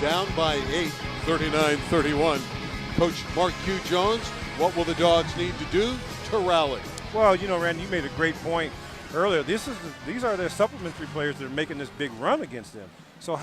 down by 8, 39-31. Coach Mark Q. Jones, what will the Dogs need to do to rally? Well, you know, Randy, you made a great point earlier. These are their supplementary players that are making this big run against them. So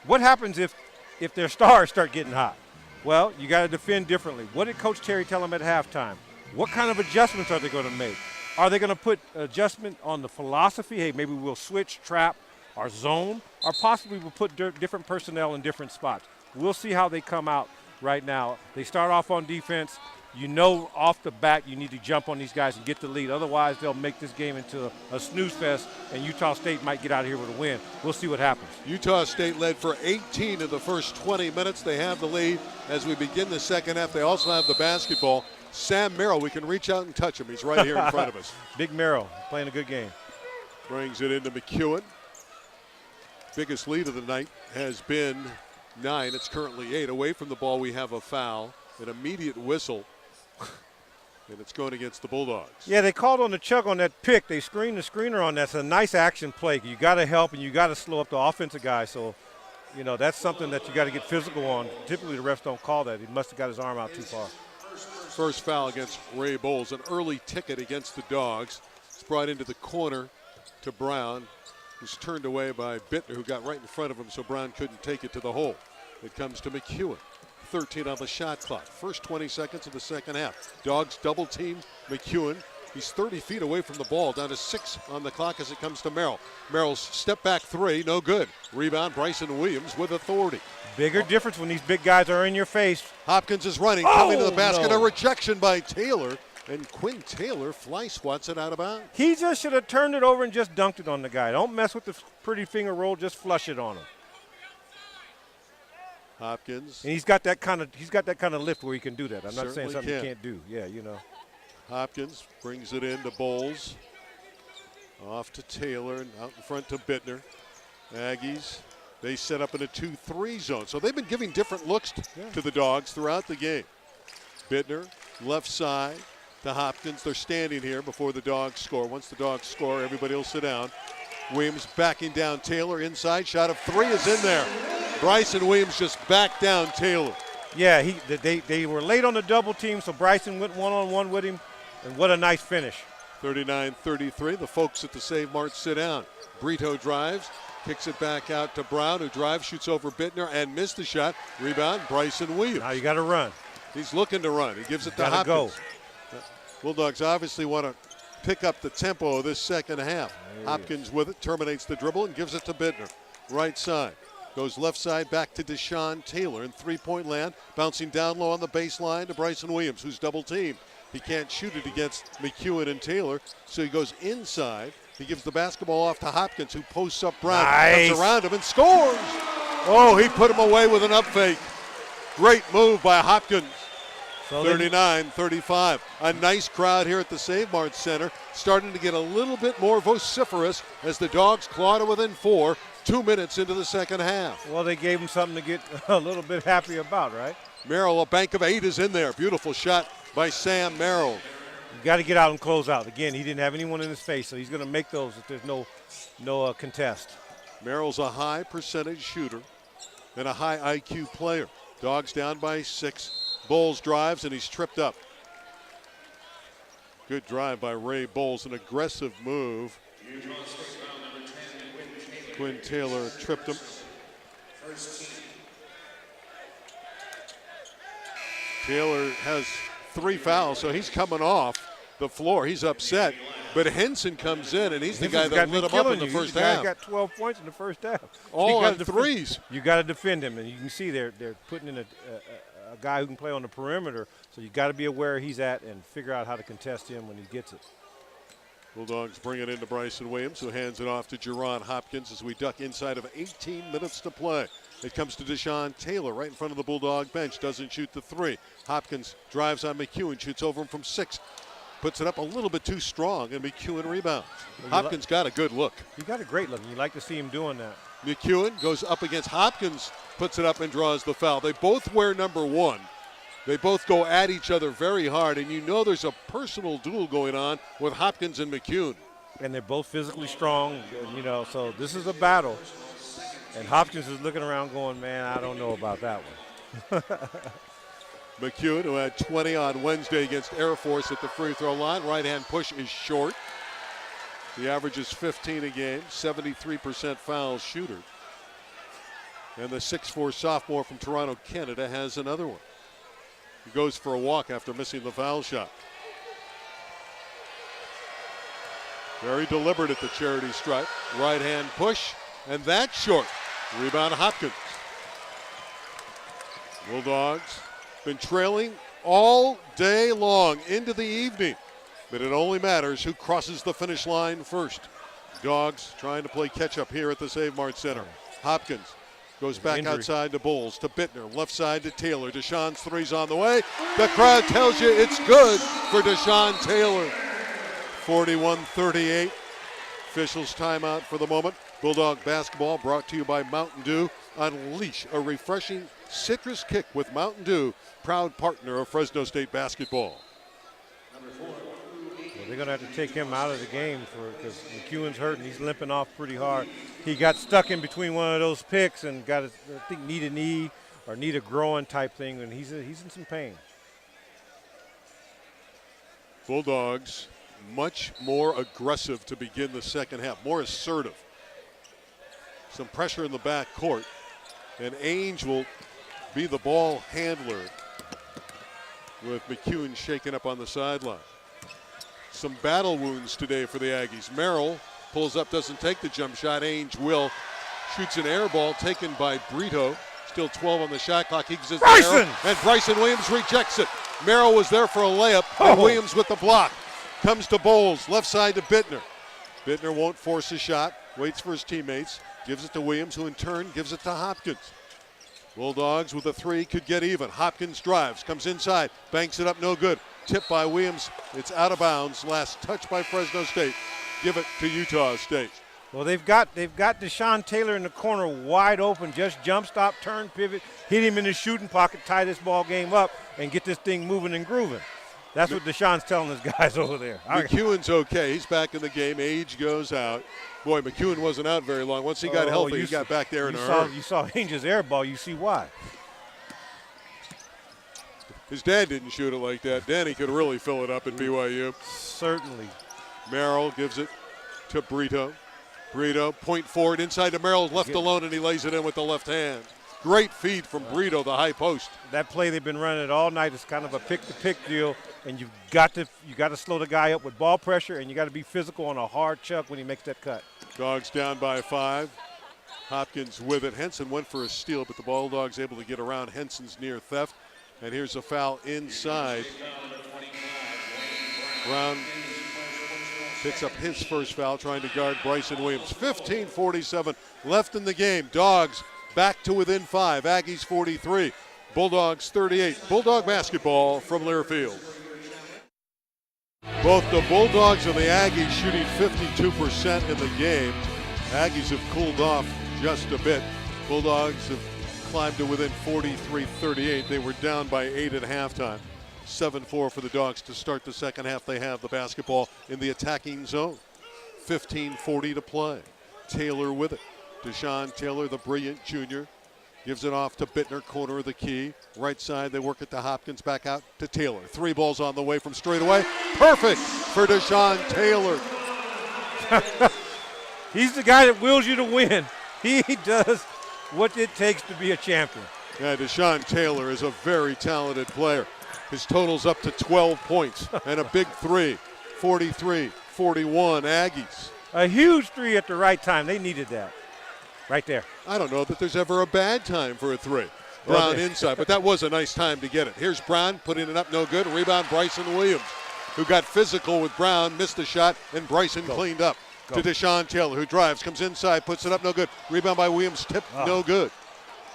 what happens if their stars start getting hot? Well, you got to defend differently. What did Coach Terry tell them at halftime? What kind of adjustments are they going to make? Are they going to put adjustment on the philosophy? Hey, maybe we'll switch, trap, or zone, or possibly we'll put different personnel in different spots. We'll see how they come out right now. They start off on defense. You know off the bat you need to jump on these guys and get the lead. Otherwise, they'll make this game into a snooze fest, and Utah State might get out of here with a win. We'll see what happens. Utah State led for 18 of the first 20 minutes. They have the lead as we begin the second half. They also have the basketball. Sam Merrill, we can reach out and touch him. He's right here in front of us. Big Merrill playing a good game. Brings it into McEwen. Biggest lead of the night has been 9. It's currently 8. Away from the ball, we have a foul, an immediate whistle. And it's going against the Bulldogs. Yeah, they called on the chug on that pick. They screened the screener on that. It's a nice action play. You got to help and you got to slow up the offensive guy. So, you know, that's something that you got to get physical on. Typically, the refs don't call that. He must have got his arm out too far. First foul against Ray Bowles, an early ticket against the Dogs. It's brought into the corner to Brown, who's turned away by Bittner, who got right in front of him, so Brown couldn't take it to the hole. It comes to McEwen. 13 on the shot clock. First 20 seconds of the second half. Dogs double team McEwen. He's 30 feet away from the ball, down to 6 on the clock as it comes to Merrill. Merrill's step back three, no good. Rebound, Bryson Williams with authority. Bigger difference when these big guys are in your face. Hopkins is running, coming to the basket. A rejection by Taylor, and Quinn Taylor fly swats it out of bounds. He just should have turned it over and just dunked it on the guy. Don't mess with the pretty finger roll, just flush it on him. Hopkins. And he's got that kind of lift where he can do that. I'm not saying something can. he can't do. Yeah, you know. Hopkins brings it in to Bowles. Off to Taylor and out in front to Bittner. Aggies, they set up in a 2-3 zone. So they've been giving different looks to the Dogs throughout the game. Bittner, left side to Hopkins. They're standing here before the Dogs score. Once the Dogs score, everybody will sit down. Williams backing down Taylor inside. Shot of 3 is in there. Bryson Williams just backed down Taylor. Yeah, they were late on the double team, so Bryson went one-on-one with him, and what a nice finish. 39-33. The folks at the Save Mart sit down. Brito drives, kicks it back out to Brown, who drives, shoots over Bittner, and missed the shot. Rebound, Bryson Williams. Now you got to run. He's looking to run. He gives it to Hopkins. Go. Bulldogs obviously want to pick up the tempo of this second half. Hopkins with it, terminates the dribble, and gives it to Bittner. Right side. Goes left side back to Deshaun Taylor in three-point land. Bouncing down low on the baseline to Bryson Williams, who's double-teamed. He can't shoot it against McEwen and Taylor, so he goes inside. He gives the basketball off to Hopkins, who posts up Brown. Nice. Comes around him and scores. Oh, he put him away with an up fake. Great move by Hopkins. 39-35. A nice crowd here at the Save Mart Center, starting to get a little bit more vociferous as the Dogs claw to within 4. 2 minutes into the second half. Well, they gave him something to get a little bit happy about, right? Merrill, a bank of 8 is in there. Beautiful shot by Sam Merrill. You got to get out and close out. Again, he didn't have anyone in his face, so he's going to make those if there's no contest. Merrill's a high percentage shooter and a high IQ player. Dogs down by 6. Bowles drives, and he's tripped up. Good drive by Ray Bowles, an aggressive move. Quinn Taylor tripped him. Taylor has 3 fouls, so he's coming off the floor. He's upset. But Henson comes in, and he's the guy that lit him up in the first half. He's got 12 points in the first half. All on threes. You got to defend him, and you can see they're putting in a guy who can play on the perimeter, so you got to be aware where he's at and figure out how to contest him when he gets it. Bulldogs bring it into Bryson Williams, who hands it off to Jerron Hopkins as we duck inside of 18 minutes to play. It comes to Deshaun Taylor right in front of the Bulldog bench. Doesn't shoot the 3. Hopkins drives on McEwen, shoots over him from 6. Puts it up a little bit too strong, and McEwen rebounds. Hopkins got a good look. He got a great look. You like to see him doing that. McEwen goes up against Hopkins, puts it up and draws the foul. They both wear number 1. They both go at each other very hard, and you know there's a personal duel going on with Hopkins and McEwen. And they're both physically strong, you know, so this is a battle. And Hopkins is looking around going, man, I don't know about that one. McEwen, who had 20 on Wednesday against Air Force at the free throw line. Right-hand push is short. The average is 15 a game, 73% foul shooter. And the 6'4 sophomore from Toronto, Canada, has another one. He goes for a walk after missing the foul shot. Very deliberate at the charity stripe. Right-hand push, and that's short. Rebound Hopkins. Bulldogs been trailing all day long into the evening, but it only matters who crosses the finish line first. Dogs trying to play catch-up here at the Save Mart Center. Hopkins goes back outside to Bulls, to Bittner, left side to Taylor. Deshaun's three's on the way. The crowd tells you it's good for Deshaun Taylor. 41-38. Officials timeout for the moment. Bulldog basketball brought to you by Mountain Dew. Unleash a refreshing citrus kick with Mountain Dew, proud partner of Fresno State basketball. Well, they're going to have to take him out of the game because McEwen's hurt and he's limping off pretty hard. He got stuck in between one of those picks and got, I think, need a knee or need a groin type thing, and he's in some pain. Bulldogs much more aggressive to begin the second half, more assertive. Some pressure in the back court, and Ainge will be the ball handler with McEwen shaken up on the sideline. Some battle wounds today for the Aggies. Merrill pulls up, doesn't take the jump shot. Ainge will. Shoots an air ball taken by Brito. Still 12 on the shot clock. He gives it to Merrill, and Bryson Williams rejects it. Merrill was there for a layup, and Williams with the block. Comes to Bowles, left side to Bittner. Bittner won't force a shot, waits for his teammates, gives it to Williams, who in turn gives it to Hopkins. Bulldogs with a three could get even. Hopkins drives, comes inside, banks it up, no good. Tipped by Williams, it's out of bounds. Last touch by Fresno State. Give it to Utah State. Well, they've got Deshaun Taylor in the corner wide open. Just jump stop, turn, pivot, hit him in his shooting pocket, tie this ball game up, and get this thing moving and grooving. That's what Deshaun's telling his guys over there. McEwen's okay. He's back in the game. Age goes out. Boy, McEwen wasn't out very long. Once he got healthy, he got back there in a hurry. You saw Ainge's air ball. You see why. His dad didn't shoot it like that. Danny could really fill it up at BYU. Certainly. Merrill gives it to Brito. Brito, point forward, inside to Merrill, left alone, and he lays it in with the left hand. Great feed from Brito, the high post. That play they've been running it all night is kind of a pick-to-pick deal, and you got to slow the guy up with ball pressure, and you got to be physical on a hard chuck when he makes that cut. Dogs down by 5. Hopkins with it. Henson went for a steal, but the Bulldogs able to get around Henson's near theft. And here's a foul inside. Brown picks up his first foul, trying to guard Bryson Williams. 15:47 left in the game. Dogs back to within 5. Aggies 43. Bulldogs 38. Bulldog basketball from Learfield. Both the Bulldogs and the Aggies shooting 52% in the game. Aggies have cooled off just a bit. Bulldogs have climbed to within 43-38. They were down by 8 at halftime. 7-4 for the Dogs to start the second half. They have the basketball in the attacking zone. 15:40 to play. Taylor with it. Deshaun Taylor, the brilliant junior, gives it off to Bittner, corner of the key. Right side, they work it to Hopkins, back out to Taylor. 3 balls on the way from straight away. Perfect for Deshaun Taylor. He's the guy that wills you to win. He does what it takes to be a champion. Yeah, Deshaun Taylor is a very talented player. His total's up to 12 points and a big 3. 43-41 Aggies. A huge 3 at the right time. They needed that. Right there. I don't know that there's ever a bad time for a 3. Brown inside, but that was a nice time to get it. Here's Brown putting it up, no good. Rebound Bryson Williams, who got physical with Brown, missed the shot, and Bryson cleaned up. To Deshaun Taylor, who drives, comes inside, puts it up, no good. Rebound by Williams, tipped, no good.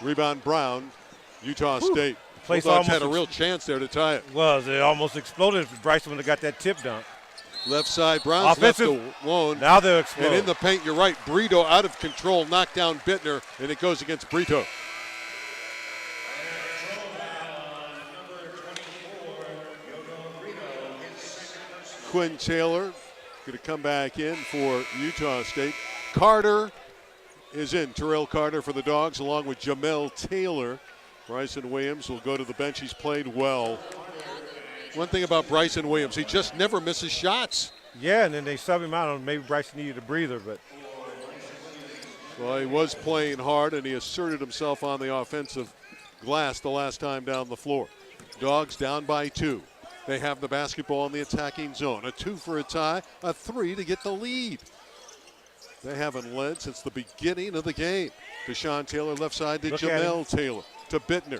Rebound Brown, Utah State. Bulldogs had a real chance there to tie it. It almost exploded if Bryson would have got that tip dunk. Left side, Brown's left alone. Now they'll explode. And in the paint, you're right, Brito out of control, knocked down Bittner, and it goes against Brito. Quinn Taylor going to come back in for Utah State. Carter is in. Terrell Carter for the Dogs along with Jamel Taylor. Bryson Williams will go to the bench. He's played well. One thing about Bryson Williams, he just never misses shots. Yeah, and then they sub him out. Maybe Bryson needed a breather, but. Well, he was playing hard, and he asserted himself on the offensive glass the last time down the floor. Dogs down by 2. They have the basketball in the attacking zone. A 2 for a tie, a 3 to get the lead. They haven't led since the beginning of the game. Deshaun Taylor left side to Jamel Taylor to Bittner.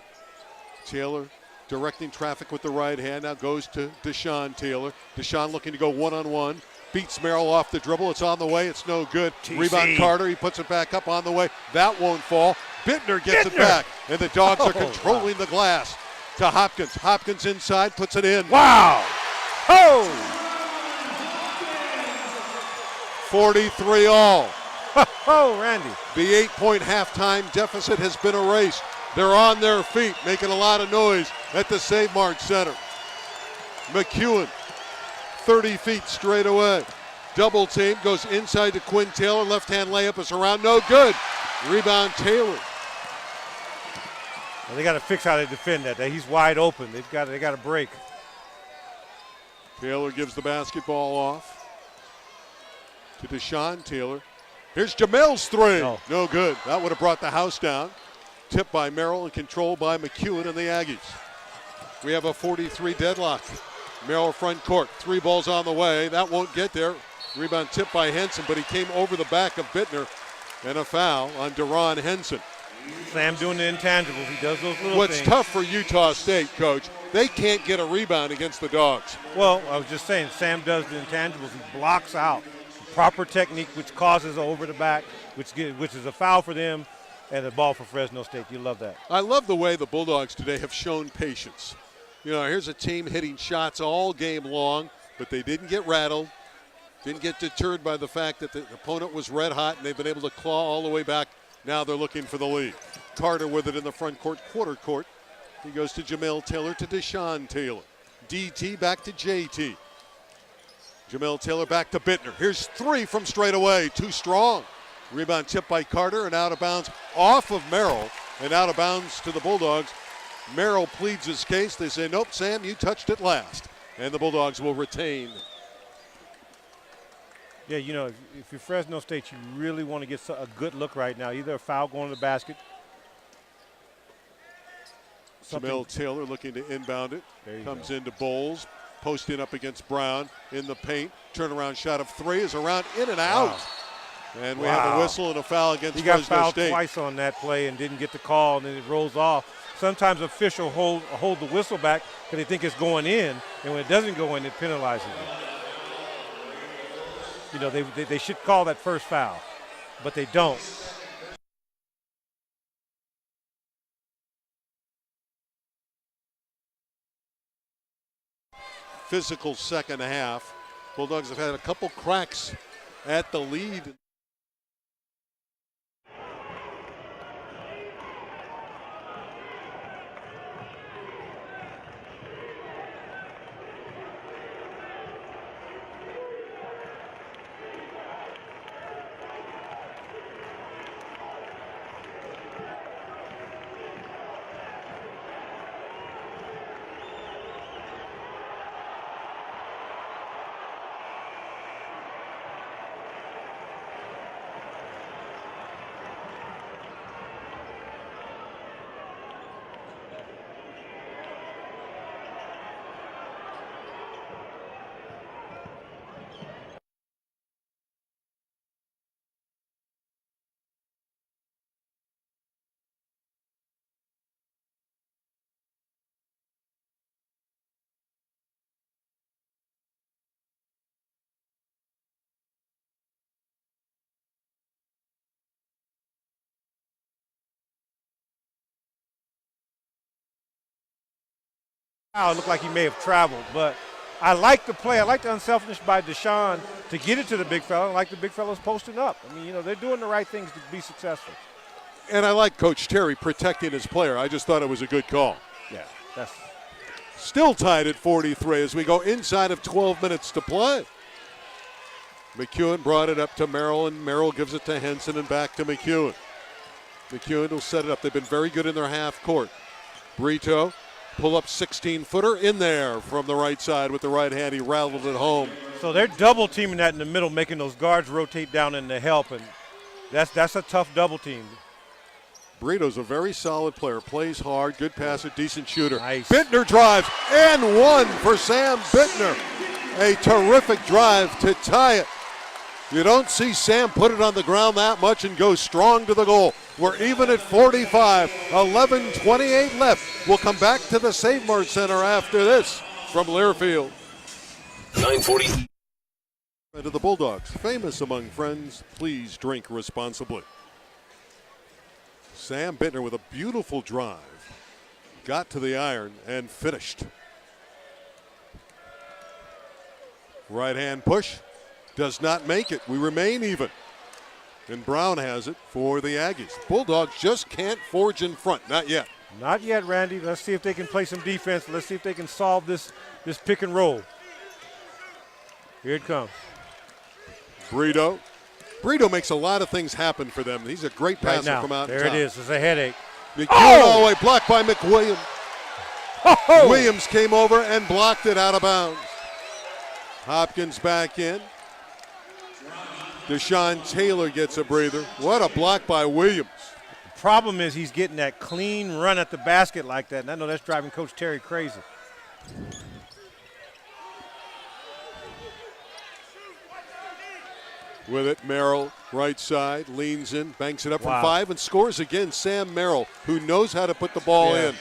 Taylor directing traffic with the right hand. Now goes to Deshaun Taylor. Deshaun looking to go one-on-one. Beats Merrill off the dribble. It's on the way. It's no good. TC. Rebound Carter. He puts it back up on the way. That won't fall. Bittner gets it back. And the Dogs are controlling the glass to Hopkins. Hopkins inside, puts it in. Wow. Oh. 43 all. Oh, Randy. The 8-point halftime deficit has been erased. They're on their feet, making a lot of noise at the Save Mart Center. McEwen, 30 feet straight away. Double team, goes inside to Quinn Taylor. Left-hand layup is around, no good. Rebound Taylor. Well, they got to fix how they defend that. He's wide open. They got to break. Taylor gives the basketball off to Deshaun Taylor. Here's Jamel's 3. No good. That would have brought the house down. Tipped by Merrill and controlled by McEwen and the Aggies. We have a 43 deadlock. Merrill front court. 3 balls on the way. That won't get there. Rebound tipped by Henson, but he came over the back of Bittner. And a foul on Deron Henson. Sam doing the intangibles. He does those little What's things. tough for Utah State, Coach, they can't get a rebound against the Dogs. Well, I was just saying, Sam does the intangibles. He blocks out. Proper technique, which causes over the back, which is a foul for them, and a ball for Fresno State. You love that. I love the way the Bulldogs today have shown patience. You know, here's a team hitting shots all game long, but they didn't get rattled, didn't get deterred by the fact that the opponent was red hot, and they've been able to claw all the way back. Now they're looking for the lead. Carter with it in the front court, quarter court. He goes to Jamel Taylor to Deshaun Taylor. DT back to JT. Jamel Taylor back to Bittner. Here's 3 from straight away. Too strong. Rebound tipped by Carter and out of bounds off of Merrill and out of bounds to the Bulldogs. Merrill pleads his case. They say, nope, Sam, you touched it last. And the Bulldogs will retain. Yeah, you know, if you're Fresno State, you really want to get a good look right now. Either a foul going to the basket. Jamel Taylor looking to inbound it. Comes into Bowles. Posting up against Brown in the paint. Turnaround shot of 3 is around, in and out. Wow. And we have a whistle and a foul against Fresno State. He got fouled twice on that play and didn't get the call, and then it rolls off. Sometimes officials hold the whistle back because they think it's going in, and when it doesn't go in, it penalizes them. You know, they should call that first foul, but they don't. Physical second half. Bulldogs have had a couple cracks at the lead. It looked like he may have traveled, but I like the play. I like the unselfishness by Deshaun to get it to the big fella. I like the big fellas posting up. I mean, you know, they're doing the right things to be successful. And I like Coach Terry protecting his player. I just thought it was a good call. Yeah, that's still tied at 43 as we go inside of 12 minutes to play. McEwen brought it up to Merrill, and Merrill gives it to Henson and back to McEwen. McEwen will set it up. They've been very good in their half court. Brito, pull up 16-footer in there from the right side with the right hand. He rattled it home. So they're double teaming that in the middle, making those guards rotate down in the help, and that's a tough double team. Brito's a very solid player, plays hard, good passer, decent shooter. Nice. Bittner drives, and one for Sam Bittner. A terrific drive to tie it. You don't see Sam put it on the ground that much and go strong to the goal. We're even at 45, 11:28 left. We'll come back to the Save Mart Center after this from Learfield. 940. To the Bulldogs, famous among friends, please drink responsibly. Sam Bittner with a beautiful drive. Got to the iron and finished. Right hand push. Does not make it. We remain even. And Brown has it for the Aggies. Bulldogs just can't forge in front. Not yet. Not yet, Randy. Let's see if they can play some defense. Let's see if they can solve this pick and roll. Here it comes. Brito. Brito makes a lot of things happen for them. He's a great passer from out There top. it is. It's a headache. McEwen all the way, blocked by McWilliams. Oh! Williams came over and blocked it out of bounds. Hopkins back in. Deshaun Taylor gets a breather. What a block by Williams. Problem is he's getting that clean run at the basket like that, and I know that's driving Coach Terry crazy. With it, Merrill, right side, leans in, banks it up from Wow. 5, and scores again. Sam Merrill, who knows how to put the ball in.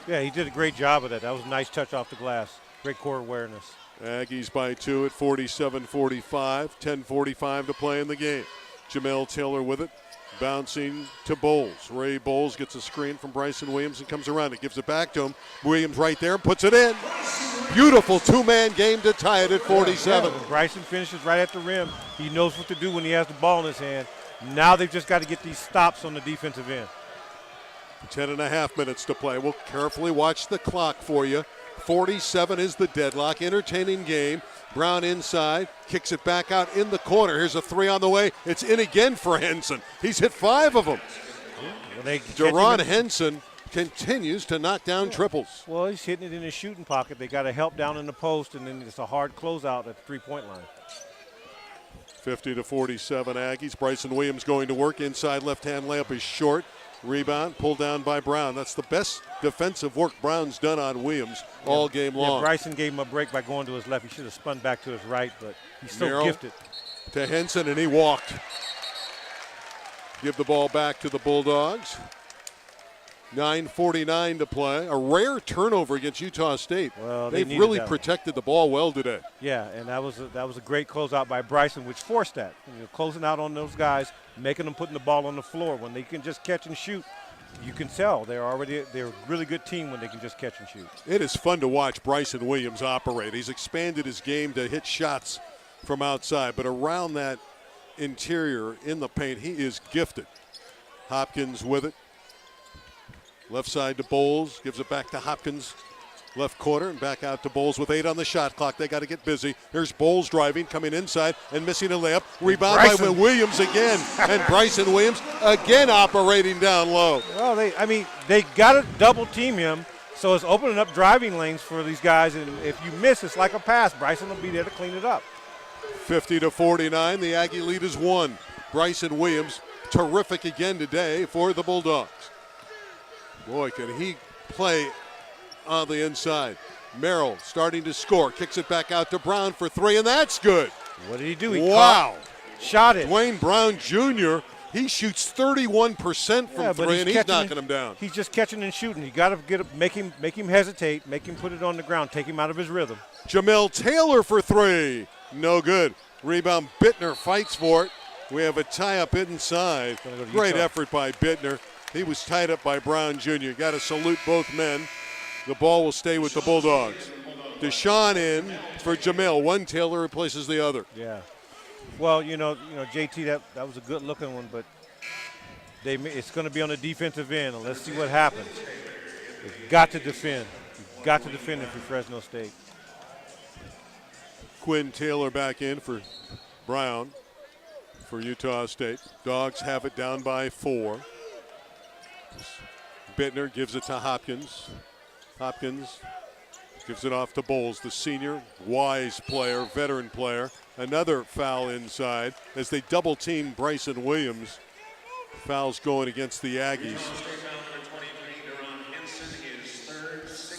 Yeah, he did a great job of that. That was a nice touch off the glass. Great court awareness. Aggies by 2 at 47-45, 10:45 to play in the game. Jamel Taylor with it, bouncing to Bowles. Ray Bowles gets a screen from Bryson Williams and comes around. He gives it back to him. Williams right there, puts it in. Beautiful two-man game to tie it at 47. Yeah, Bryson finishes right at the rim. He knows what to do when he has the ball in his hand. Now they've just got to get these stops on the defensive end. 10.5 minutes to play. We'll carefully watch the clock for you. 47 is the deadlock. Entertaining game. Brown inside, kicks it back out in the corner. Here's a three on the way. It's in again for Henson. He's hit 5 of them. Deron Henson continues to knock down triples. Well, he's hitting it in his shooting pocket. They got to help down in the post, and then it's a hard closeout at the three-point line. 50-47 Aggies. Bryson Williams going to work. Inside left-hand layup is short. Rebound pulled down by Brown. That's the best defensive work Brown's done on Williams all game long. Yeah, Bryson gave him a break by going to his left. He should have spun back to his right, but he's so Merrill gifted. To Henson, and he walked. Give the ball back to the Bulldogs. 9:49 to play. A rare turnover against Utah State. Well, They've really protected the ball well today. Yeah, and that was a great closeout by Bryson, which forced that. You know, closing out on those guys, making them putting the ball on the floor. When they can just catch and shoot, you can tell they're a really good team when they can just catch and shoot. It is fun to watch Bryson Williams operate. He's expanded his game to hit shots from outside, but around that interior in the paint, he is gifted. Hopkins with it. Left side to Bowles, gives it back to Hopkins. Left corner and back out to Bowles with 8 on the shot clock. They got to get busy. Here's Bowles driving, coming inside and missing a layup. Rebound by Williams again. And Bryson Williams again operating down low. Well, they got to double team him, so it's opening up driving lanes for these guys. And if you miss, it's like a pass. Bryson will be there to clean it up. 50-49, the Aggie lead is 1. Bryson Williams, terrific again today for the Bulldogs. Boy, can he play on the inside. Merrill starting to score. Kicks it back out to Brown for 3, and that's good. What did he do? Shot it. Dwayne Brown Jr., he shoots 31% from 3, and he's knocking him down. He's just catching and shooting. You got to make him hesitate, make him put it on the ground, take him out of his rhythm. Jamel Taylor for 3. No good. Rebound, Bittner fights for it. We have a tie-up inside. Great effort by Bittner. He was tied up by Brown Jr. Got to salute both men. The ball will stay with the Bulldogs. Deshaun in for Jamel. One Taylor replaces the other. Yeah. Well, JT, that was a good-looking one, but it's going to be on the defensive end, and let's see what happens. You've got to defend. You've got to defend it for Fresno State. Quinn Taylor back in for Brown for Utah State. Dogs have it down by 4. Bittner gives it to Hopkins. Hopkins gives it off to Bowles, the senior, wise player, veteran player. Another foul inside as they double team Bryson Williams. Fouls going against the Aggies.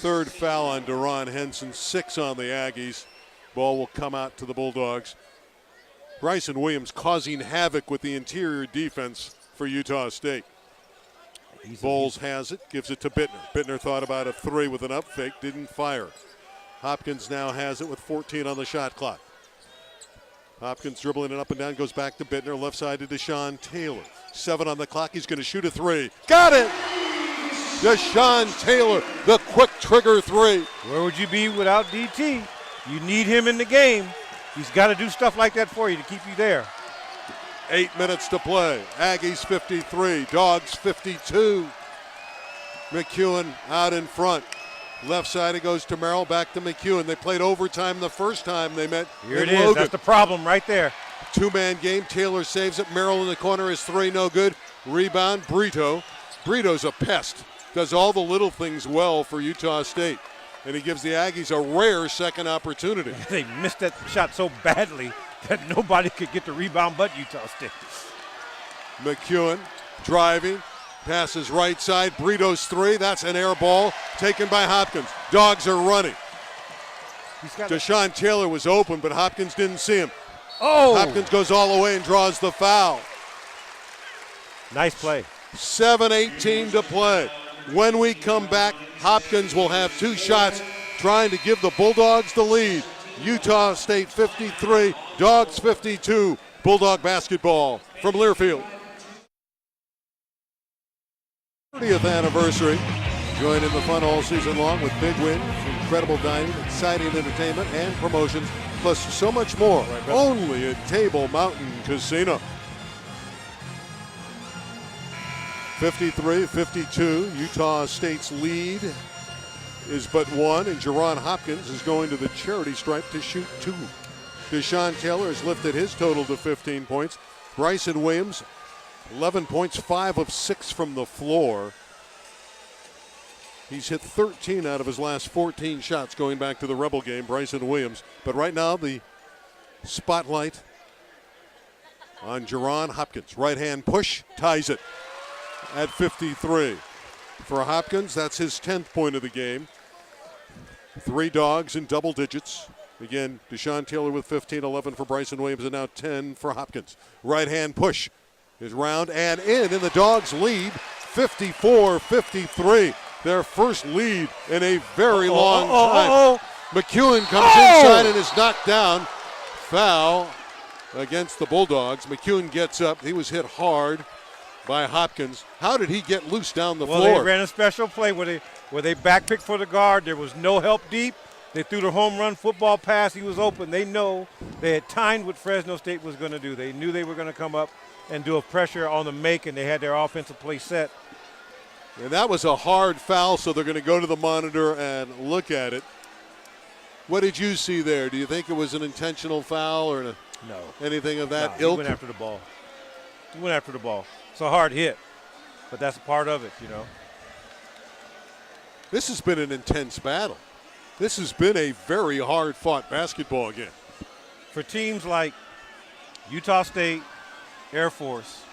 Third foul on Deron Henson, 6 on the Aggies. Ball will come out to the Bulldogs. Bryson Williams causing havoc with the interior defense for Utah State. Bowles has it, gives it to Bittner. Bittner thought about a 3 with an up fake, didn't fire. Hopkins now has it with 14 on the shot clock. Hopkins dribbling it up and down, goes back to Bittner, left side to Deshaun Taylor. 7 on the clock, he's going to shoot a 3. Got it! Deshaun Taylor, the quick trigger 3. Where would you be without DT? You need him in the game. He's got to do stuff like that for you to keep you there. 8 minutes to play. Aggies 53, Dogs 52. McEwen out in front. Left side it goes to Merrill, back to McEwen. They played overtime the first time they met. Here it is. That's the problem right there. 2-man game. Taylor saves it. Merrill in the corner is 3, no good. Rebound, Brito. Brito's a pest. Does all the little things well for Utah State. And he gives the Aggies a rare second opportunity. They missed that shot so badly that nobody could get the rebound but Utah State. McEwen driving, passes right side. Brito's 3. That's an air ball taken by Hopkins. Dogs are running. Deshaun Taylor was open, but Hopkins didn't see him. Oh! Hopkins goes all the way and draws the foul. Nice play. 7:18 to play. When we come back, Hopkins will have 2 shots trying to give the Bulldogs the lead. Utah State 53, Dogs 52. Bulldog basketball from Learfield. 30th anniversary. Join in the fun all season long with big wins, incredible dining, exciting entertainment, and promotions, plus so much more. Only at Table Mountain Casino. 53-52, Utah State's lead is but 1, and Jerron Hopkins is going to the charity stripe to shoot 2. Deshaun Taylor has lifted his total to 15 points. Bryson Williams, 11 points, 5 of 6 from the floor. He's hit 13 out of his last 14 shots going back to the Rebel game, Bryson Williams. But right now, the spotlight on Jerron Hopkins. Right-hand push, ties it at 53. For Hopkins, that's his 10th point of the game. 3 Dogs in double digits. Again, Deshaun Taylor with 15, 11 for Bryson Williams, and now 10 for Hopkins. Right-hand push is round and in the Dogs lead, 54-53. Their first lead in a very long time. McEwen comes inside and is knocked down. Foul against the Bulldogs. McEwen gets up. He was hit hard by Hopkins. How did he get loose down the floor? Well, they ran a special play where they backpicked for the guard. There was no help deep. They threw the home run football pass. He was open. They know they had timed what Fresno State was going to do. They knew they were going to come up and do a pressure on the make, and they had their offensive play set. And that was a hard foul, so they're going to go to the monitor and look at it. What did you see there? Do you think it was an intentional foul or anything of that ilk? He went after the ball. He went after the ball. It's a hard hit, but that's a part of it, you know. This has been an intense battle. This has been a very hard-fought basketball game. For teams like Utah State, Air Force,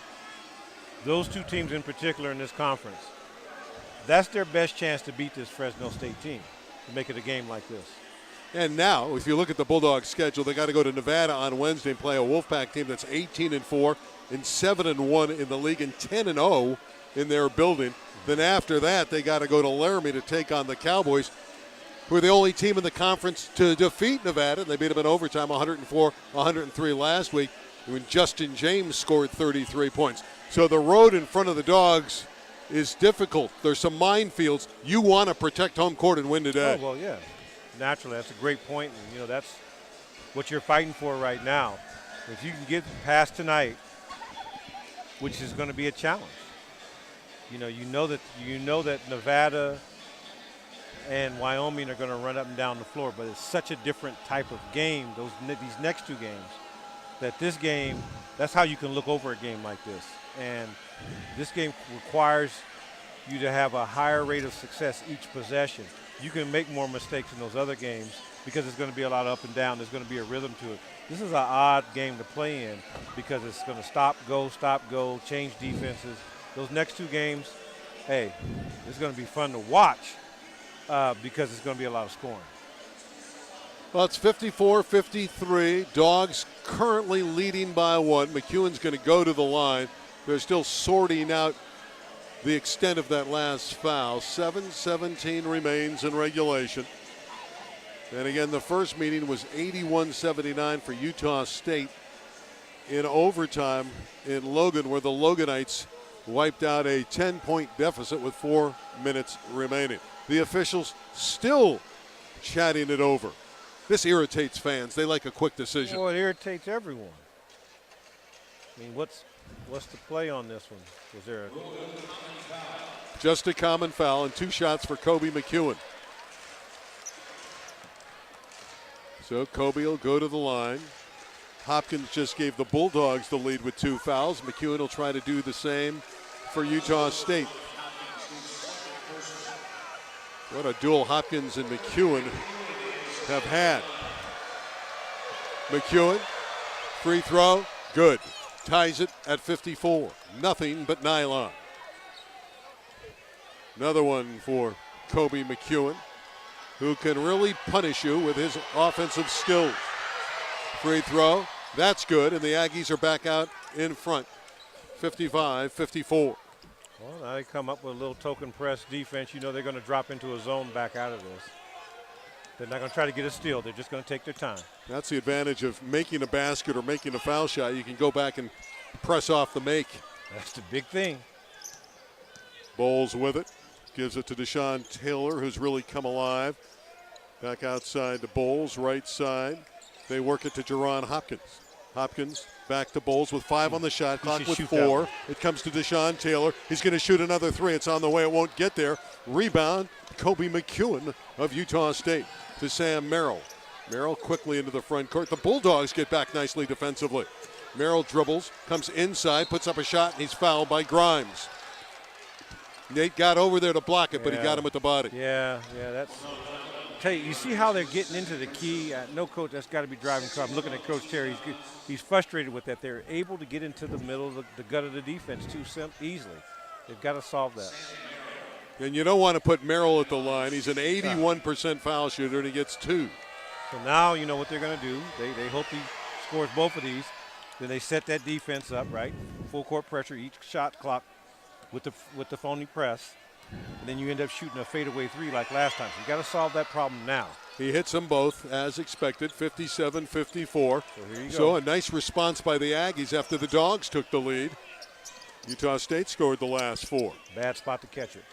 those 2 teams in particular in this conference, that's their best chance to beat this Fresno State team, to make it a game like this. And now, if you look at the Bulldogs' schedule, they got to go to Nevada on Wednesday and play a Wolfpack team that's 18-4 and 7-1 in the league and 10-0 in their building. Then after that, they got to go to Laramie to take on the Cowboys, who are the only team in the conference to defeat Nevada. They beat them in overtime, 104-103 last week, when Justin James scored 33 points. So the road in front of the Dogs is difficult. There's some minefields. You want to protect home court and win today. Oh, well, yeah. Naturally, that's a great point. And, you know, that's what you're fighting for right now. If you can get past tonight, which is going to be a challenge. You know that Nevada and Wyoming are going to run up and down the floor, but it's such a different type of game, these next 2 games. that this game, that's how you can look over a game like this. And this game requires you to have a higher rate of success each possession. You can make more mistakes in those other games because it's going to be a lot up and down. There's going to be a rhythm to it. This is an odd game to play in because it's going to stop, go, change defenses. Those next two games, hey, it's going to be fun to watch because it's going to be a lot of scoring. Well, it's 54-53. Dogs currently leading by 1. McEwen's going to go to the line. They're still sorting out the extent of that last foul. 7:17 remains in regulation. And again, the first meeting was 81-79 for Utah State in overtime in Logan, where the Loganites wiped out a 10-point deficit with 4 minutes remaining. The officials still chatting it over. This irritates fans. They like a quick decision. Well, it irritates everyone. I mean, what's the play on this one? Was there just a common foul and 2 shots for Kobe McEwen. So Kobe will go to the line. Hopkins just gave the Bulldogs the lead with 2 fouls. McEwen will try to do the same for Utah State. What a duel Hopkins and McEwen have had. McEwen, free throw, good. Ties it at 54. Nothing but nylon. Another one for Kobe McEwen, who can really punish you with his offensive skills. Free throw, that's good, and the Aggies are back out in front, 55-54. Well, now they come up with a little token press defense. You know they're going to drop into a zone back out of this. They're not going to try to get a steal. They're just going to take their time. That's the advantage of making a basket or making a foul shot. You can go back and press off the make. That's the big thing. Bowles with it. Gives it to Deshaun Taylor, who's really come alive. Back outside to Bowles, right side. They work it to Jerron Hopkins. Hopkins back to Bowles with 5 on the shot clock with 4. It comes to Deshaun Taylor. He's going to shoot another 3. It's on the way. It won't get there. Rebound, Kobe McEwen of Utah State to Sam Merrill. Merrill quickly into the front court. The Bulldogs get back nicely defensively. Merrill dribbles, comes inside, puts up a shot, and he's fouled by Grimes. Nate got over there to block it, but he got him with the body. Yeah, that's. Tell you see how they're getting into the key. No coach, that's got to be driving. I'm looking at Coach Terry. He's frustrated with that. They're able to get into the middle, the gut of the defense too easily. They've got to solve that. And you don't want to put Merrill at the line. He's an 81% foul shooter, and he gets 2. So now you know what they're going to do. They hope he scores both of these. Then they set that defense up, right? Full court pressure, each shot clock with the phony press. And then you end up shooting a fadeaway 3 like last time. So you got to solve that problem now. He hits them both as expected, 57-54. So here you go. So a nice response by the Aggies after the Dogs took the lead. Utah State scored the last 4. Bad spot to catch it.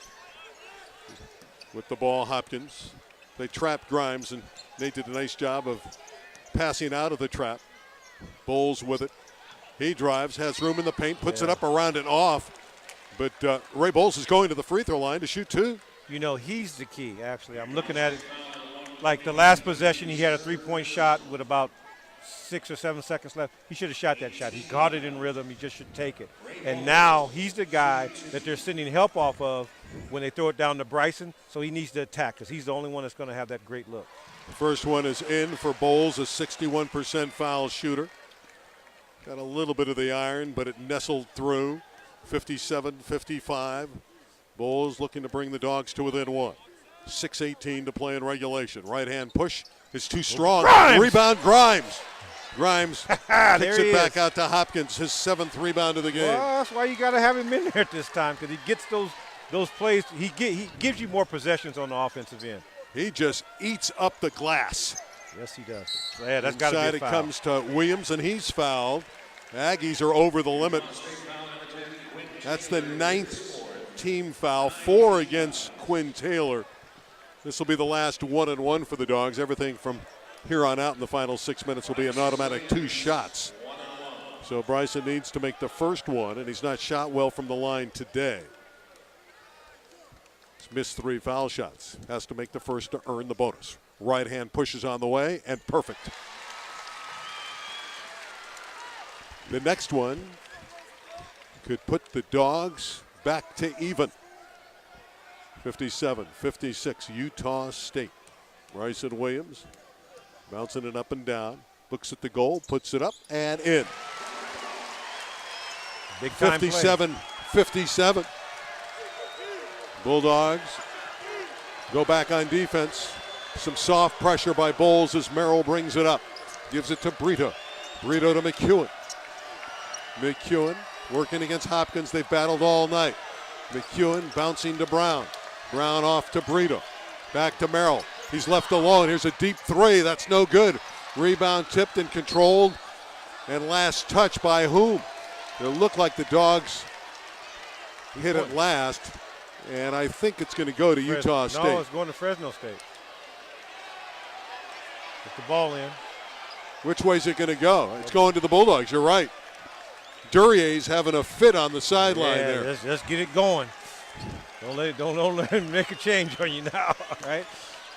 With the ball, Hopkins. They trapped Grimes, and Nate did a nice job of passing out of the trap. Bowles with it. He drives, has room in the paint, puts it up around and off. But Ray Bowles is going to the free throw line to shoot 2. You know, he's the key, actually. I'm looking at it like the last possession, he had a 3-point shot with about 6 or 7 seconds left. He should have shot that shot. He got it in rhythm. He just should take it. And now he's the guy that they're sending help off of when they throw it down to Bryson, so he needs to attack because he's the only one that's going to have that great look. The first one is in for Bowles, a 61% foul shooter. Got a little bit of the iron, but it nestled through. 57-55. Bowles looking to bring the Dogs to within 1. 6:18 to play in regulation. Right-hand push is too strong. Grimes! Rebound, Grimes. Grimes kicks it back is. out to Hopkins, his 7th rebound of the game. Well, that's why you got to have him in there at this time because he gets those plays. He gives you more possessions on the offensive end. He just eats up the glass. Yes, he does. Yeah, that's got to be a foul. It comes to Williams, and he's fouled. Aggies are over the limit. That's the 9th team foul, 4 against Quinn Taylor. This will be the last 1-and-1 for the Dogs. Everything from here on out in the final 6 minutes will be an automatic 2 shots. So Bryson needs to make the first one, and he's not shot well from the line today. He's missed 3 foul shots. Has to make the first to earn the bonus. Right hand pushes on the way, and perfect. The next one could put the Dogs back to even. 57-56, Utah State. Bryson Williams bouncing it up and down. Looks at the goal, puts it up and in. Big time 57-57. Bulldogs go back on defense. Some soft pressure by Bowles as Merrill brings it up. Gives it to Brito. Brito to McEwen. McEwen working against Hopkins. They've battled all night. McEwen bouncing to Brown. Brown off to Brito. Back to Merrill. He's left alone. Here's a deep three. That's no good. Rebound tipped and controlled. And last touch by whom? It looked like the Dogs hit it last. And I think it's going to go to Utah State. No, it's going to Fresno State. Get the ball in. Which way is it going to go? It's going to the Bulldogs. You're right. Durier's having a fit on the sideline there. Let's get it going. Don't let him make a change on you now, right?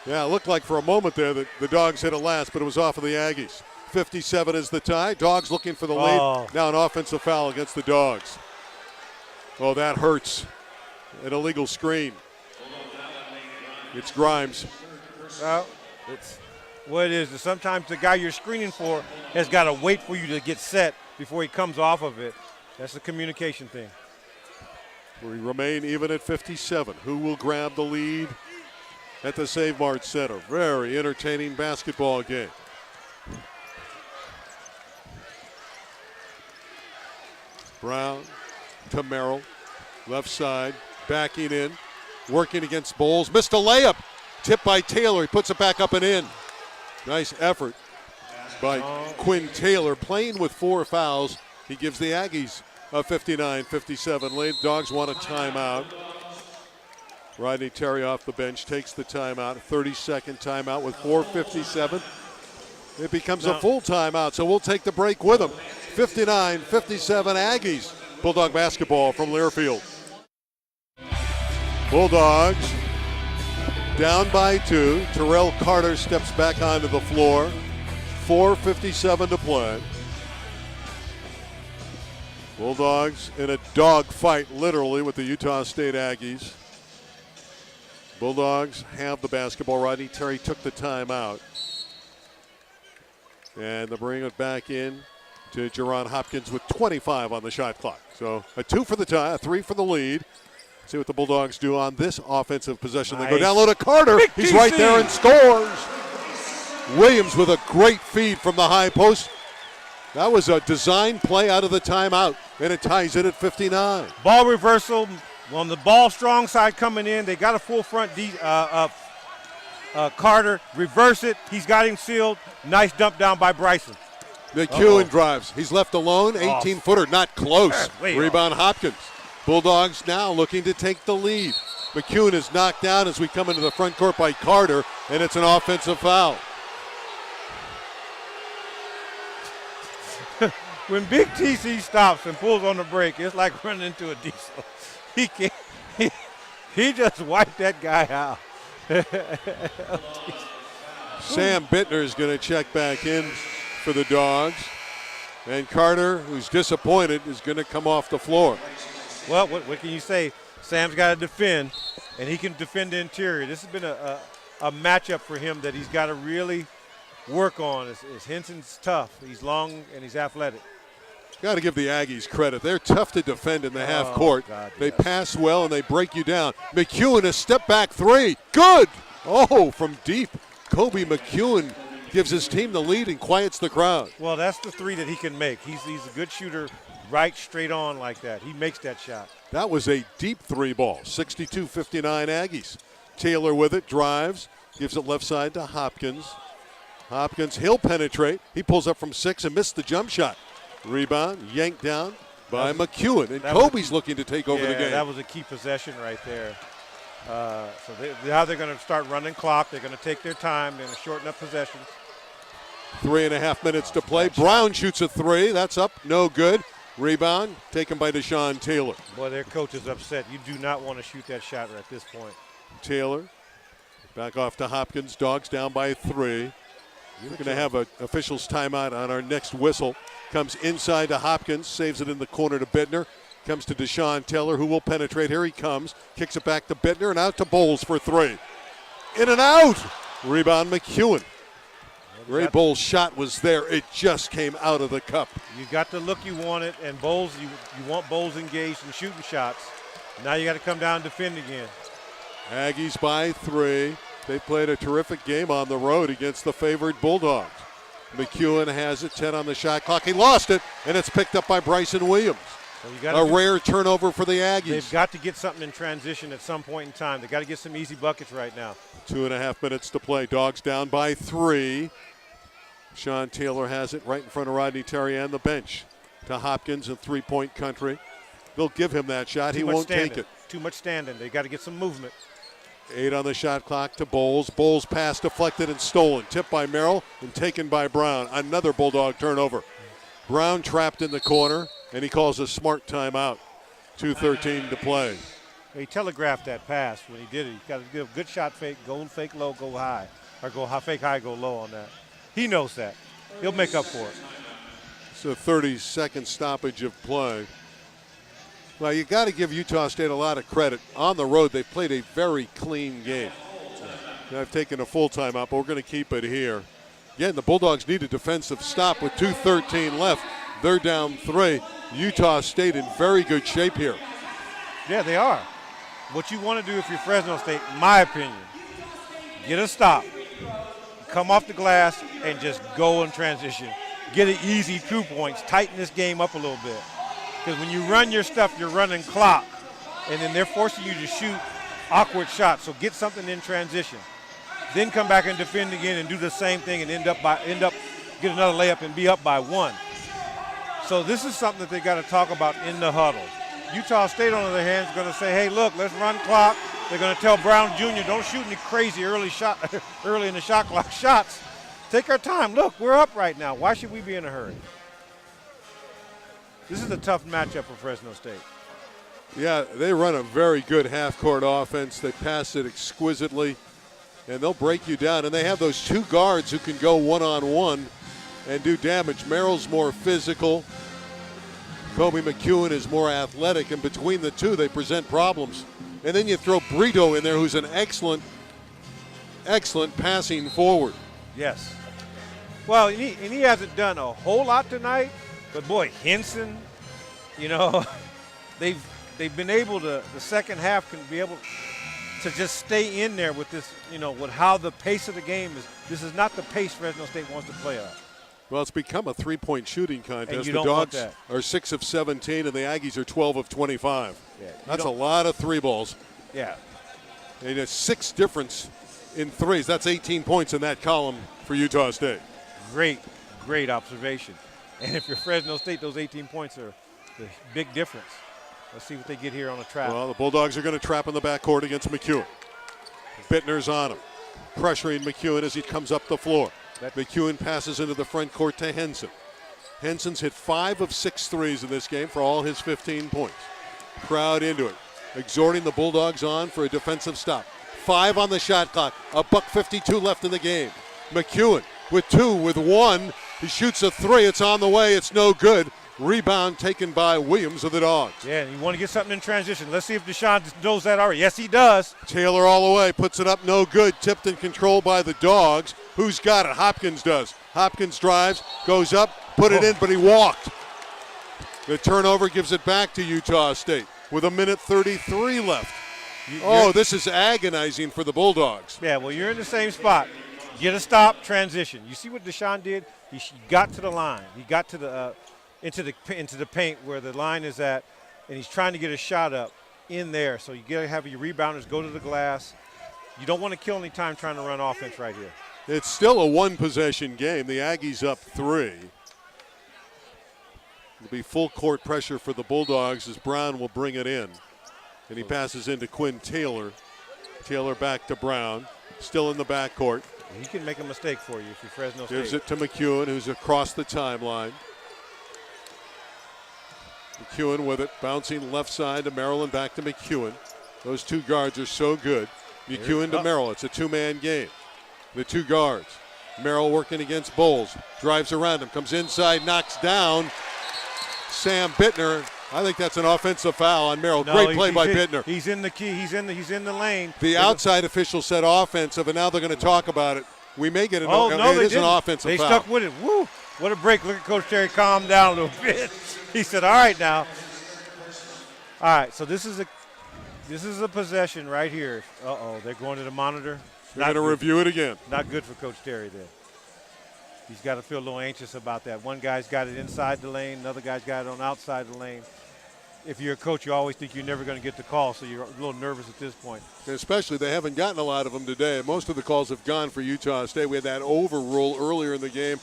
Yeah, it looked like for a moment there that the Dogs hit it last, but it was off of the Aggies. 57 is the tie. Dogs looking for the lead. Now an offensive foul against the Dogs. Oh, that hurts. An illegal screen. It's Grimes. Well, it's what it is. Sometimes the guy you're screening for has got to wait for you to get set before he comes off of it. That's a communication thing. We remain even at 57. Who will grab the lead at the Save Mart Center? Very entertaining basketball game. Brown to Merrill. Left side. Backing in. Working against Bowles. Missed a layup. Tipped by Taylor. He puts it back up and in. Nice effort by Quinn Taylor. Playing with 4 fouls. He gives the Aggies a 59-57 lead. Dogs want a timeout. Rodney Terry off the bench takes the timeout. 30-second timeout with 4:57. It becomes a full timeout, so we'll take the break with them. 59-57 Aggies. Bulldog basketball from Learfield. Bulldogs down by 2. Terrell Carter steps back onto the floor. 4:57 to play. Bulldogs in a dog fight, literally, with the Utah State Aggies. Bulldogs have the basketball. Rodney Terry took the timeout. And they bring it back in to Jerron Hopkins with 25 on the shot clock. So a 2 for the tie, a 3 for the lead. See what the Bulldogs do on this offensive possession. Nice. They go down low to Carter. He's right there and scores. Williams with a great feed from the high post. That was a design play out of the timeout, and it ties it at 59. Ball reversal on the ball strong side coming in. They got a full front Carter. Reverse it. He's got him sealed. Nice dump down by Bryson. McEwen drives. He's left alone. 18-footer, not close. Rebound Hopkins. Bulldogs now looking to take the lead. McEwen is knocked down as we come into the front court by Carter, and it's an offensive foul. When Big TC stops and pulls on the break, it's like running into a diesel. He can't. He just wiped that guy out. Sam Bittner is going to check back in for the Dogs. And Carter, who's disappointed, is going to come off the floor. Well, what can you say? Sam's got to defend, and he can defend the interior. This has been a matchup for him that he's got to really work on. Henson's tough. He's long and he's athletic. Got to give the Aggies credit. They're tough to defend in the half court. God, they pass well and they break you down. McEwen, a step back 3. Good. Oh, from deep. Kobe McEwen gives his team the lead and quiets the crowd. Well, that's the 3 that he can make. He's a good shooter, right straight on like that. He makes that shot. That was a deep 3 ball. 62-59 Aggies. Taylor with it, drives, gives it left side to Hopkins. Hopkins, he'll penetrate. He pulls up from 6 and missed the jump shot. Rebound, yanked down by McEwen. And Kobe's looking to take over the game. That was a key possession right there. Now they're going to start running clock. They're going to take their time. They're going to shorten up possessions. 3.5 minutes to play. Brown shoots a 3. That's up. No good. Rebound taken by Deshaun Taylor. Boy, their coach is upset. You do not want to shoot that shot at this point. Taylor back off to Hopkins. Dogs down by 3. We're going to have an official's timeout on our next whistle. Comes inside to Hopkins, saves it in the corner to Bittner. Comes to Deshaun Taylor, who will penetrate. Here he comes. Kicks it back to Bittner and out to Bowles for three. In and out. Rebound McEwen. Ray Bowles' shot was there. It just came out of the cup. You got the look you wanted, and Bowles, you want Bowles engaged in shooting shots. Now you got to come down and defend again. Aggies by 3. They played a terrific game on the road against the favored Bulldogs. McEwen has it, 10 on the shot clock. He lost it, and it's picked up by Bryson Williams. So a rare turnover for the Aggies. They've got to get something in transition at some point in time. They've got to get some easy buckets right now. 2.5 minutes to play. Dogs down by 3. Sean Taylor has it right in front of Rodney Terry and the bench. To Hopkins in three-point country. They'll give him that shot. He won't take it. Too much standing. They got to get some movement. 8 on the shot clock to Bowles. Bowles pass deflected and stolen. Tipped by Merrill and taken by Brown. Another Bulldog turnover. Brown trapped in the corner, and he calls a smart timeout. 2:13 to play. He telegraphed that pass when he did it. He got to give a good shot fake, go fake low, go high. Or go high, fake high, go low on that. He knows that. He'll make up for it. It's a 30-second stoppage of play. Well, you got to give Utah State a lot of credit. On the road, they played a very clean game. I've taken a full timeout, but we're going to keep it here. Again, the Bulldogs need a defensive stop with 2:13 left. They're down 3. Utah State in very good shape here. Yeah, they are. What you want to do if you're Fresno State, in my opinion, get a stop, come off the glass, and just go in transition. Get an easy 2 points. Tighten this game up a little bit. Because when you run your stuff, you're running clock, and then they're forcing you to shoot awkward shots. So get something in transition. Then come back and defend again and do the same thing and end up get another layup and be up by 1. So this is something that they got to talk about in the huddle. Utah State, on the other hand, is going to say, hey, look, let's run clock. They're going to tell Brown Jr., don't shoot any crazy early in the shot clock shots. Take our time. Look, we're up right now. Why should we be in a hurry? This is a tough matchup for Fresno State. Yeah, they run a very good half-court offense. They pass it exquisitely, and they'll break you down. And they have those 2 guards who can go one-on-one and do damage. Merrill's more physical. Kobe McEwen is more athletic, and between the two, they present problems. And then you throw Brito in there, who's an excellent passing forward. Yes. Well, and he hasn't done a whole lot tonight, but boy, Henson, they've been able to, the second half can be able to just stay in there with this, with how the pace of the game is. This is not the pace Fresno State wants to play at. Well, it's become a 3-point shooting contest. The Dogs are 6 of 17, and the Aggies are 12 of 25. Yeah, that's a lot of 3 balls. Yeah. And a 6 difference in threes. That's 18 points in that column for Utah State. Great observation. And if you're Fresno State, those 18 points are the big difference. Let's see what they get here on a trap. Well, the Bulldogs are going to trap in the backcourt against McEwen. Bittner's on him, pressuring McEwen as he comes up the floor. McEwen passes into the front court to Henson. Henson's hit 5 of 6 threes in this game for all his 15 points. Crowd into it, exhorting the Bulldogs on for a defensive stop. 5 on the shot clock, $1:52 left in the game. McEwen with 2, with 1. He shoots a 3. It's on the way. It's no good. Rebound taken by Williams of the Dogs. Yeah, and you want to get something in transition. Let's see if Deshaun knows that already. Yes, he does. Taylor all the way, puts it up, no good. Tipped and controlled by the Dogs. Who's got it? Hopkins does. Hopkins drives, goes up, put it in, but he walked. The turnover gives it back to Utah State with 1:33 left. This is agonizing for the Bulldogs. Yeah, well, you're in the same spot. Get a stop, transition. You see what Deshaun did? He got to the line. He got to the into the paint where the line is at, and he's trying to get a shot up in there. So you got to have your rebounders go to the glass. You don't want to kill any time trying to run offense right here. It's still a 1-possession game. The Aggies up 3. It'll be full court pressure for the Bulldogs as Brown will bring it in. And he passes into Quinn Taylor. Taylor back to Brown. Still in the backcourt. He can make a mistake for you if you're Fresno State. Gives it to McEwen, who's across the timeline. McEwen with it, bouncing left side to Maryland, back to McEwen. Those 2 guards are so good. McEwen to Merrill. It's a 2-man game. The 2 guards. Merrill working against Bowles. Drives around him, comes inside, knocks down Sam Bittner. I think that's an offensive foul on Merrill. No, Great play by Bittner. He's in the key. He's in the lane. The outside official said offensive, and now they're going to talk about it. We may get an no, it they is an didn't. offensive They foul. stuck with it. Woo! What a break. Look at Coach Terry calm down a little bit. He said, all right now. All right, so this is a possession right here. Uh-oh, they're going to the monitor. They're going to review it again. Not good for Coach Terry there. He's got to feel a little anxious about that. One guy's got it inside the lane. Another guy's got it on outside the lane. If you're a coach, you always think you're never going to get the call, so you're a little nervous at this point. And especially they haven't gotten a lot of them today. Most of the calls have gone for Utah State. We had that overrule earlier in the game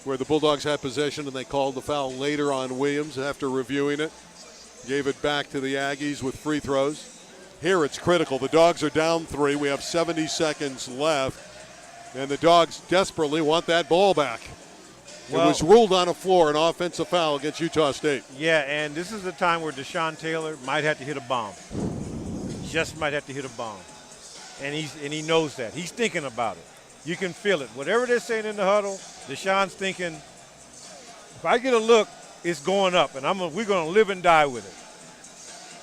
where the Bulldogs had possession and they called the foul later on Williams after reviewing it. Gave it back to the Aggies with free throws. Here it's critical. The Dogs are down 3. We have 70 seconds left. And the Dogs desperately want that ball back. Well, it was ruled on a floor, an offensive foul against Utah State. Yeah, and this is the time where Deshaun Taylor might have to hit a bomb. Just might have to hit a bomb. And he knows that. He's thinking about it. You can feel it. Whatever they're saying in the huddle, Deshaun's thinking, if I get a look, it's going up, and we're going to live and die with it.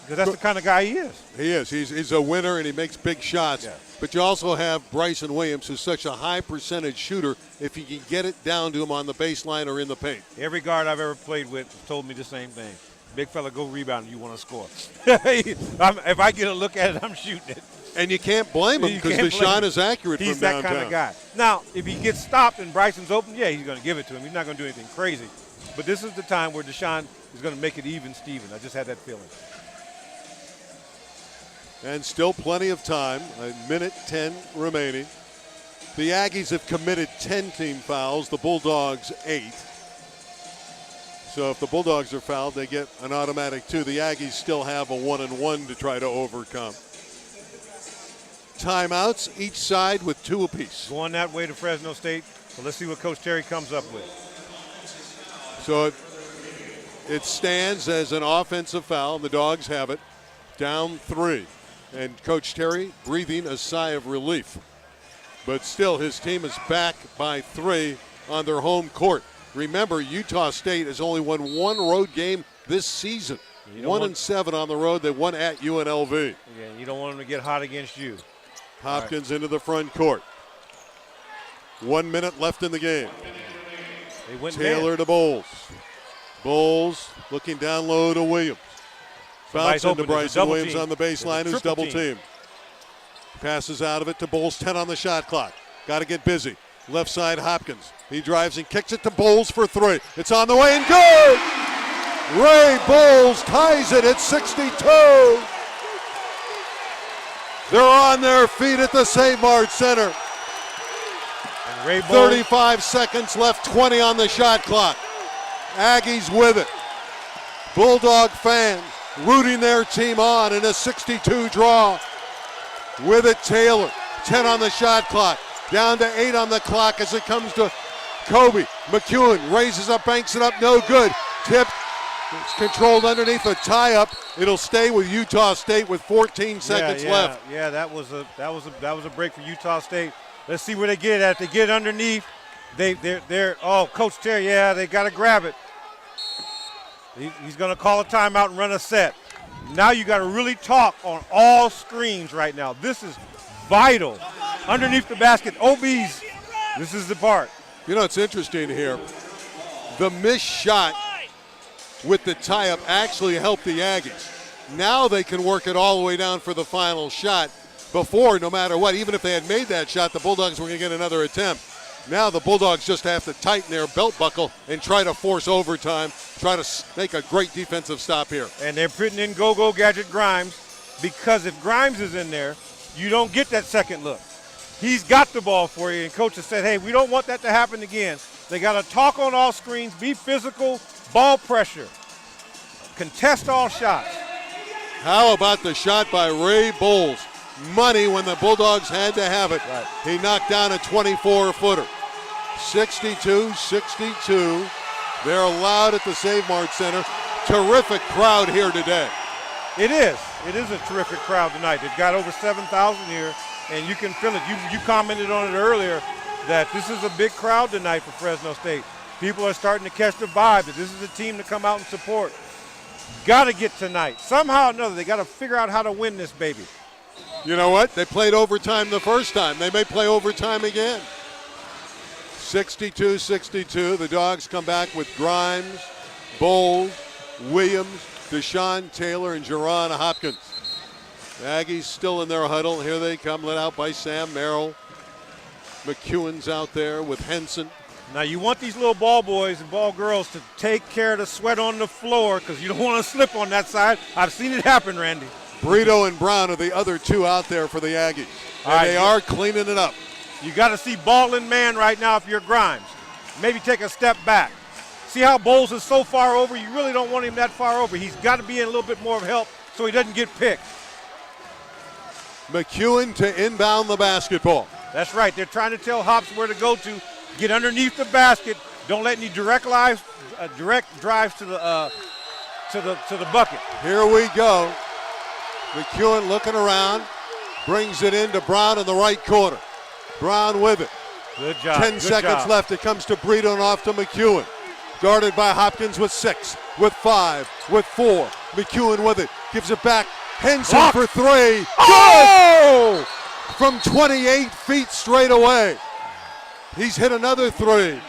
Because that's the kind of guy he is. He is. He's a winner, and he makes big shots. Yeah. But you also have Bryson Williams, who's such a high percentage shooter, if you can get it down to him on the baseline or in the paint. Every guard I've ever played with told me the same thing. Big fella, go rebound, you want to score. If I get a look at it, I'm shooting it. And you can't blame him because Deshaun is accurate from downtown. He's that kind of guy. Now, if he gets stopped and Bryson's open, yeah, he's going to give it to him. He's not going to do anything crazy. But this is the time where Deshaun is going to make it even, Steven. I just had that feeling. And still plenty of time, 1:10 remaining. The Aggies have committed 10 team fouls, the Bulldogs 8. So if the Bulldogs are fouled, they get an automatic 2. The Aggies still have a 1-and-1 to try to overcome. Timeouts, each side with 2 apiece. Going that way to Fresno State, so let's see what Coach Terry comes up with. So it stands as an offensive foul, and the Dogs have it, down 3. And Coach Terry breathing a sigh of relief. But still, his team is back by 3 on their home court. Remember, Utah State has only won 1 road game this season. 1-7 on the road. They won at UNLV. Yeah, you don't want them to get hot against you. Hopkins into the front court. 1 minute left in the game. Taylor to Bowles. Bowles looking down low to Williams. Bounce into Bryson Williams on the baseline, who's double teamed. Passes out of it to Bowles, 10 on the shot clock. Got to get busy. Left side, Hopkins. He drives and kicks it to Bowles for 3. It's on the way and good! Ray Bowles ties it at 62. They're on their feet at the St. Mart Center. And Ray Bowles, 35 seconds left, 20 on the shot clock. Aggies with it. Bulldog fans rooting their team on in a 62 draw. With it, Taylor. 10 on the shot clock. Down to 8 on the clock as it comes to Kobe. McEwen raises up, banks it up, no good. Tipped. It's controlled underneath a tie-up. It'll stay with Utah State with 14 seconds left. Yeah, that was a break for Utah State. Let's see where they get it at. They get underneath. They're Coach Terry, they got to grab it. He's going to call a timeout and run a set. Now you got to really talk on all screens right now. This is vital. Underneath the basket, OBs, this is the part. You know, it's interesting here. The missed shot with the tie-up actually helped the Aggies. Now they can work it all the way down for the final shot. Before, no matter what, even if they had made that shot, the Bulldogs were going to get another attempt. Now the Bulldogs just have to tighten their belt buckle and try to force overtime, try to make a great defensive stop here. And they're putting in Go-Go Gadget Grimes because if Grimes is in there, you don't get that second look. He's got the ball for you, and Coach has said, hey, we don't want that to happen again. They got to talk on all screens, be physical, ball pressure, contest all shots. How about the shot by Ray Bowles? Money when the Bulldogs had to have it. Right. He knocked down a 24-footer. 62-62. They're allowed at the Save Mart Center. Terrific crowd here today. It is. It is a terrific crowd tonight. They've got over 7,000 here, and you can feel it. You commented on it earlier. that this is a big crowd tonight for Fresno State. People are starting to catch the vibe that this is a team to come out and support. Got to get tonight. Somehow or another, they got to figure out how to win this baby. You know what? They played overtime the first time. They may play overtime again. 62-62. The Dogs come back with Grimes, Bowles, Williams, Deshaun Taylor, and Jerron Hopkins. The Aggies still in their huddle. Here they come, led out by Sam Merrill. McEwen's out there with Henson. Now you want these little ball boys and ball girls to take care of the sweat on the floor because you don't want to slip on that side. I've seen it happen, Randy. Brito and Brown are the other two out there for the Aggies. And they are cleaning it up. You got to see ball in man right now if you're Grimes. Maybe take a step back. See how Bowles is so far over? You really don't want him that far over. He's got to be in a little bit more of help so he doesn't get picked. McEwen to inbound the basketball. That's right. They're trying to tell Hops where to go to. Get underneath the basket. Don't let any direct drives to the bucket. Here we go. McEwen looking around, brings it into Brown in the right corner. Brown with it. Good job. 10 seconds left. It comes to Brito and off to McEwen. Guarded by Hopkins with 6, with 5, with 4. McEwen with it. Gives it back. Henson for 3. Oh! Good! From 28 feet straight away. He's hit another 3.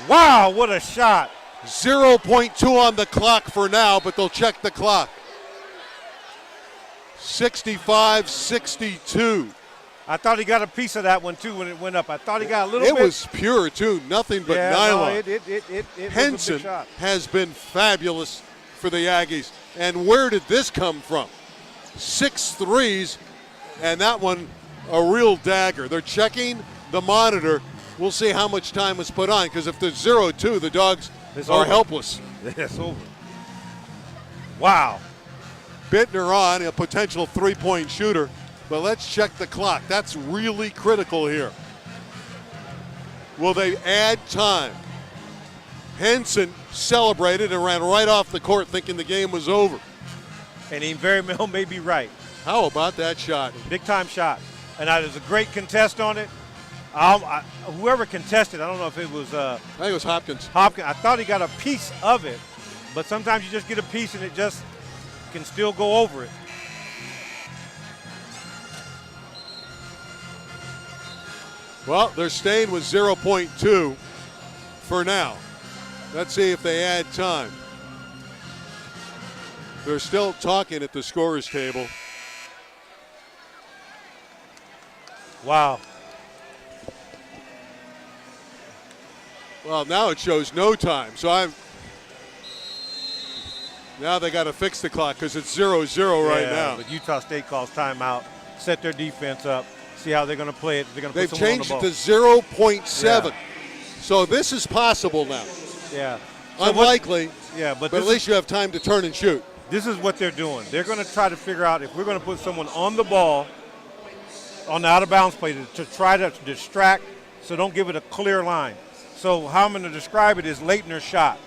Wow, what a shot. 0.2 on the clock for now, but they'll check the clock. 65-62. I thought he got a piece of that one, too, when it went up. I thought he got a little bit. It was pure, too. Nothing but nylon. No, it Henson was a big shot. has been fabulous for the Aggies. And where did this come from? 6 threes, and that one a real dagger. They're checking the monitor. We'll see how much time was put on, because if there's 0-2, the Dogs are helpless. It's over. Wow. Bittner on, a potential three-point shooter. But let's check the clock. That's really critical here. Will they add time? Henson celebrated and ran right off the court thinking the game was over. And he very well may be right. How about that shot? Big-time shot. And there's a great contest on it. Whoever contested, I don't know if it was I think it was Hopkins. I thought he got a piece of it, but sometimes you just get a piece and it just can still go over it. Well, they're staying with 0.2 for now. Let's see if they add time. They're still talking at the scorer's table. Wow. Well, now it shows no time. So now they got to fix the clock because it's 0-0 right now. But Utah State calls timeout, set their defense up, see how they're going to play it. They're going to They've put someone changed on it the to ball. 0.7. Yeah. So this is possible now. Yeah. So Unlikely, but at least you have time to turn and shoot. This is what they're doing. They're going to try to figure out if we're going to put someone on the ball, on the out-of-bounds play, to try to distract, so don't give it a clear line. So how I'm going to describe it is Leitner's shot.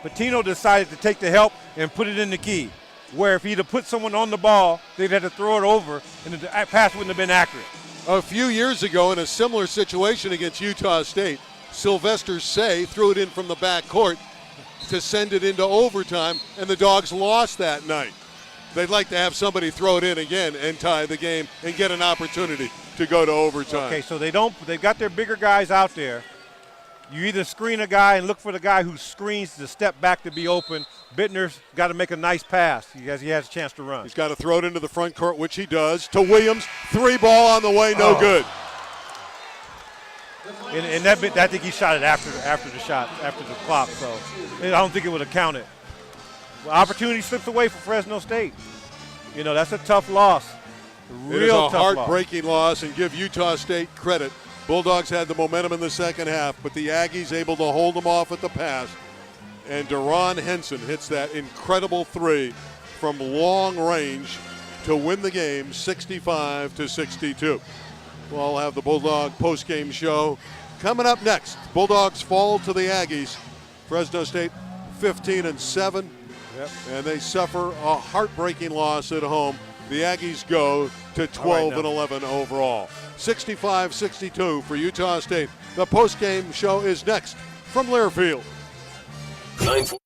Patino decided to take the help and put it in the key, where if he'd have put someone on the ball, they'd have to throw it over, and the pass wouldn't have been accurate. A few years ago in a similar situation against Utah State, Sylvester Say threw it in from the back court to send it into overtime, and the Dogs lost that night. They'd like to have somebody throw it in again and tie the game and get an opportunity to go to overtime. Okay, so they've got their bigger guys out there. You either screen a guy and look for the guy who screens to step back to be open. Bittner's got to make a nice pass because he has a chance to run. He's got to throw it into the front court, which he does, to Williams. 3 ball on the way, no good. And that bit, I think he shot it after the clock, so I don't think it would have counted. Well, opportunity slips away for Fresno State. You know, that's a tough loss. It is a heartbreaking loss, and give Utah State credit. Bulldogs had the momentum in the second half, but the Aggies able to hold them off at the pass. And Deron Henson hits that incredible 3 from long range to win the game 65-62. We'll have the Bulldog postgame show coming up next. Bulldogs fall to the Aggies. Fresno State 15-7. Yep. And they suffer a heartbreaking loss at home the Aggies go to 12 now. and 11 overall. 65-62 for Utah State. The postgame show is next from Learfield. 940.